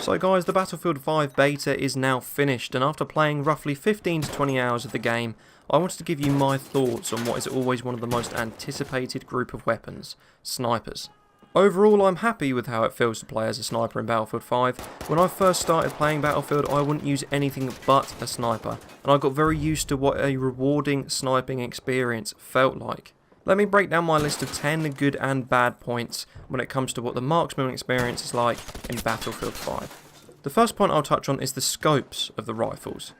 So guys, the Battlefield 5 beta is now finished, and after playing roughly 15 to 20 hours of the game, I wanted to give you my thoughts on what is always one of the most anticipated group of weapons, snipers. Overall, I'm happy with how it feels to play as a sniper in Battlefield 5. When I first started playing Battlefield, I wouldn't use anything but a sniper, and I got very used to what a rewarding sniping experience felt like. Let me break down my list of 10 good and bad points when it comes to what the marksman experience is like in Battlefield 5. The first point I'll touch on is the scopes of the rifles.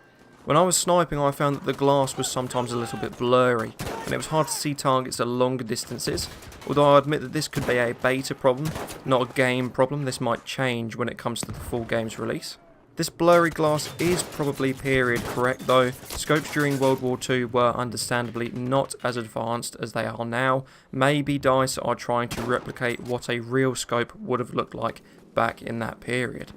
When I was sniping, I found that the glass was sometimes a little bit blurry, and it was hard to see targets at longer distances, although I admit that this could be a beta problem, not a game problem. This might change when it comes to the full game's release. This blurry glass is probably period correct though. Scopes during World War II were understandably not as advanced as they are now. Maybe DICE are trying to replicate what a real scope would have looked like back in that period.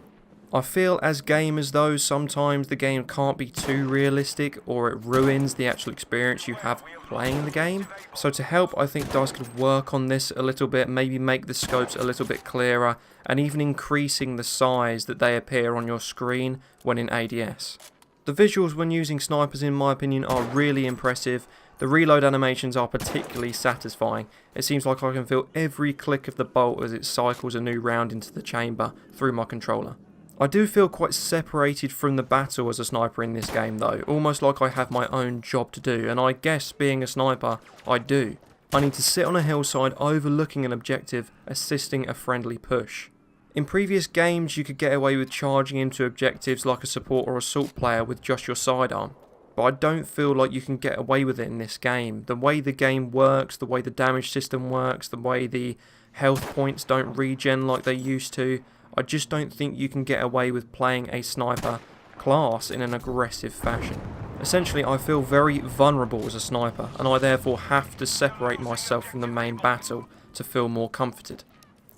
I feel as gamers though, sometimes the game can't be too realistic or it ruins the actual experience you have playing the game. So to help, I think DICE could work on this a little bit, maybe make the scopes a little bit clearer and even increasing the size that they appear on your screen when in ADS. The visuals when using snipers in my opinion are really impressive. The reload animations are particularly satisfying. It seems like I can feel every click of the bolt as it cycles a new round into the chamber through my controller. I do feel quite separated from the battle as a sniper in this game though, almost like I have my own job to do, and I guess being a sniper, I do. I need to sit on a hillside overlooking an objective, assisting a friendly push. In previous games you could get away with charging into objectives like a support or assault player with just your sidearm, but I don't feel like you can get away with it in this game. The way the game works, the way the damage system works, the way the health points don't regen like they used to, I just don't think you can get away with playing a sniper class in an aggressive fashion. Essentially, I feel very vulnerable as a sniper, and I therefore have to separate myself from the main battle to feel more comforted.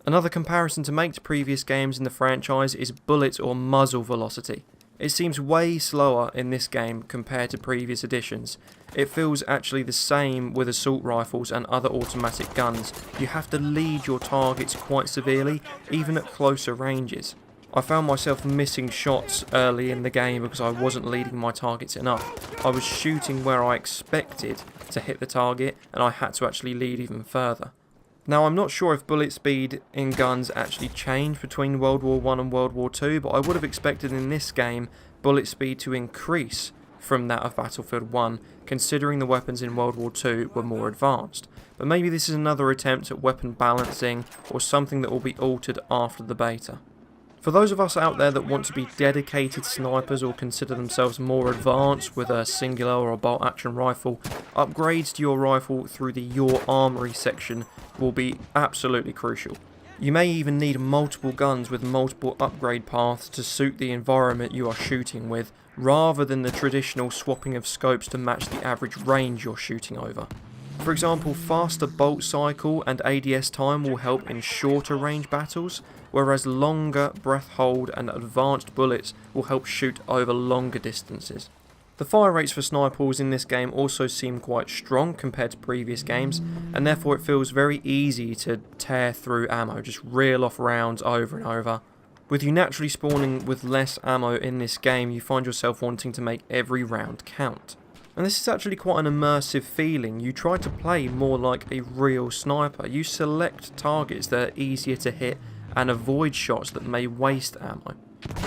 Another comparison to make to previous games in the franchise is bullet or muzzle velocity. It seems way slower in this game compared to previous editions. It feels actually the same with assault rifles and other automatic guns. You have to lead your targets quite severely, even at closer ranges. I found myself missing shots early in the game because I wasn't leading my targets enough. I was shooting where I expected to hit the target, and I had to actually lead even further. Now, I'm not sure if bullet speed in guns actually changed between World War I and World War II, but I would have expected in this game bullet speed to increase from that of Battlefield 1, considering the weapons in World War II were more advanced. But maybe this is another attempt at weapon balancing or something that will be altered after the beta. For those of us out there that want to be dedicated snipers or consider themselves more advanced with a singular or a bolt action rifle, upgrades to your rifle through the Your Armory section will be absolutely crucial. You may even need multiple guns with multiple upgrade paths to suit the environment you are shooting with, rather than the traditional swapping of scopes to match the average range you're shooting over. For example, faster bolt cycle and ADS time will help in shorter range battles, whereas longer breath hold and advanced bullets will help shoot over longer distances. The fire rates for snipers in this game also seem quite strong compared to previous games, and therefore it feels very easy to tear through ammo, just reel off rounds over and over. With you naturally spawning with less ammo in this game, you find yourself wanting to make every round count. And this is actually quite an immersive feeling. You try to play more like a real sniper. You select targets that are easier to hit and avoid shots that may waste ammo.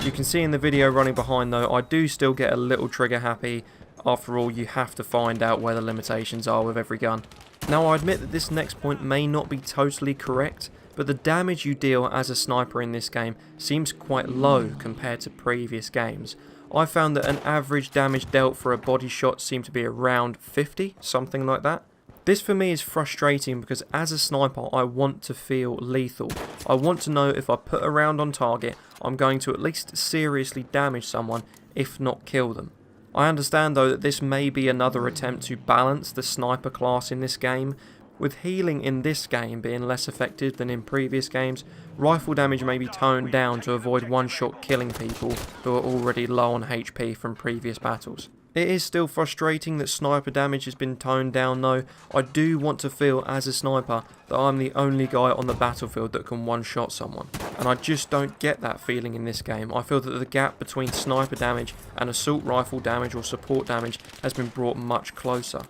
You can see in the video running behind though, I do still get a little trigger happy. After all, you have to find out where the limitations are with every gun. Now, I admit that this next point may not be totally correct, but the damage you deal as a sniper in this game seems quite low compared to previous games. I found that an average damage dealt for a body shot seemed to be around 50, something like that. This for me is frustrating because as a sniper I want to feel lethal. I want to know if I put a round on target I'm going to at least seriously damage someone, if not kill them. I understand though that this may be another attempt to balance the sniper class in this game. With healing in this game being less effective than in previous games, rifle damage may be toned down to avoid one-shot killing people who are already low on HP from previous battles. It is still frustrating that sniper damage has been toned down though. I do want to feel as a sniper that I'm the only guy on the battlefield that can one-shot someone. And I just don't get that feeling in this game. I feel that the gap between sniper damage and assault rifle damage or support damage has been brought much closer.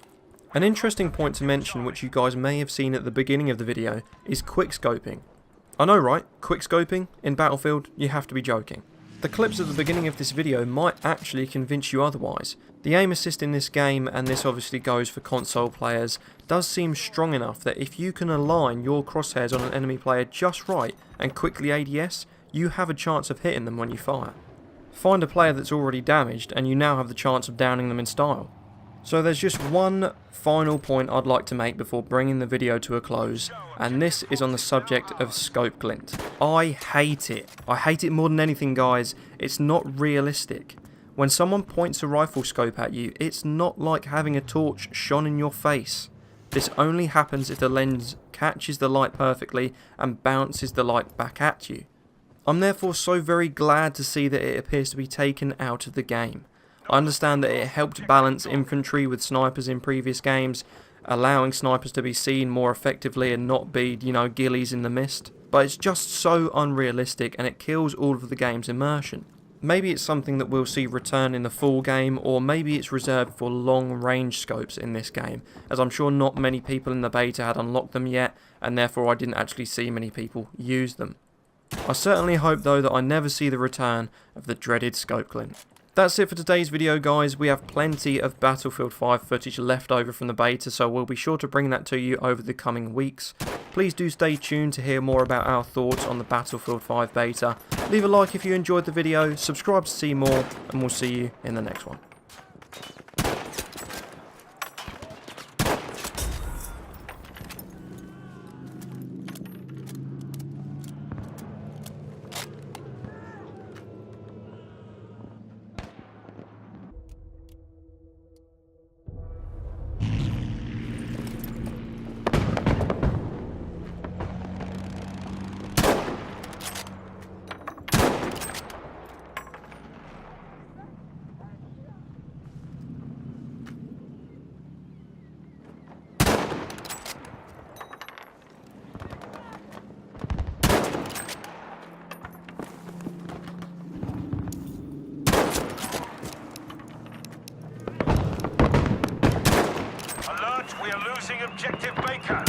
An interesting point to mention, which you guys may have seen at the beginning of the video, is quickscoping. I know, right? Quickscoping in Battlefield? You have to be joking. The clips at the beginning of this video might actually convince you otherwise. The aim assist in this game, and this obviously goes for console players, does seem strong enough that if you can align your crosshairs on an enemy player just right and quickly ADS, you have a chance of hitting them when you fire. Find a player that's already damaged and you now have the chance of downing them in style. So there's just one final point I'd like to make before bringing the video to a close, and this is on the subject of scope glint. I hate it. I hate it more than anything, guys. It's not realistic. When someone points a rifle scope at you, it's not like having a torch shone in your face. This only happens if the lens catches the light perfectly and bounces the light back at you. I'm therefore so very glad to see that it appears to be taken out of the game. I understand that it helped balance infantry with snipers in previous games, allowing snipers to be seen more effectively and not be, ghillies in the mist. But it's just so unrealistic and it kills all of the game's immersion. Maybe it's something that we'll see return in the full game, or maybe it's reserved for long range scopes in this game, as I'm sure not many people in the beta had unlocked them yet, and therefore I didn't actually see many people use them. I certainly hope though that I never see the return of the dreaded scope glint. That's it for today's video, guys. We have plenty of Battlefield 5 footage left over from the beta, so we'll be sure to bring that to you over the coming weeks. Please do stay tuned to hear more about our thoughts on the Battlefield 5 beta. Leave a like if you enjoyed the video, subscribe to see more, and we'll see you in the next one. We are losing objective Baker.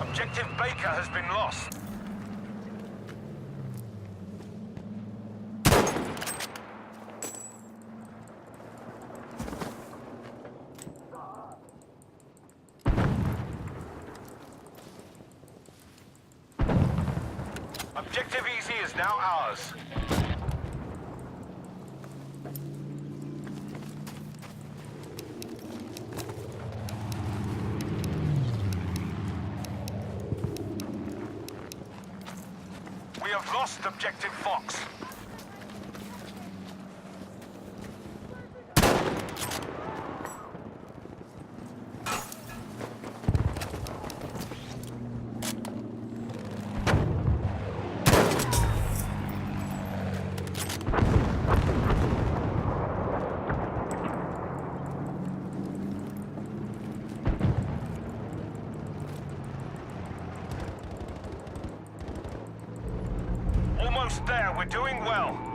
Objective Baker has been lost. Objective Easy is now ours. We have lost Objective Fox. Almost there, we're doing well.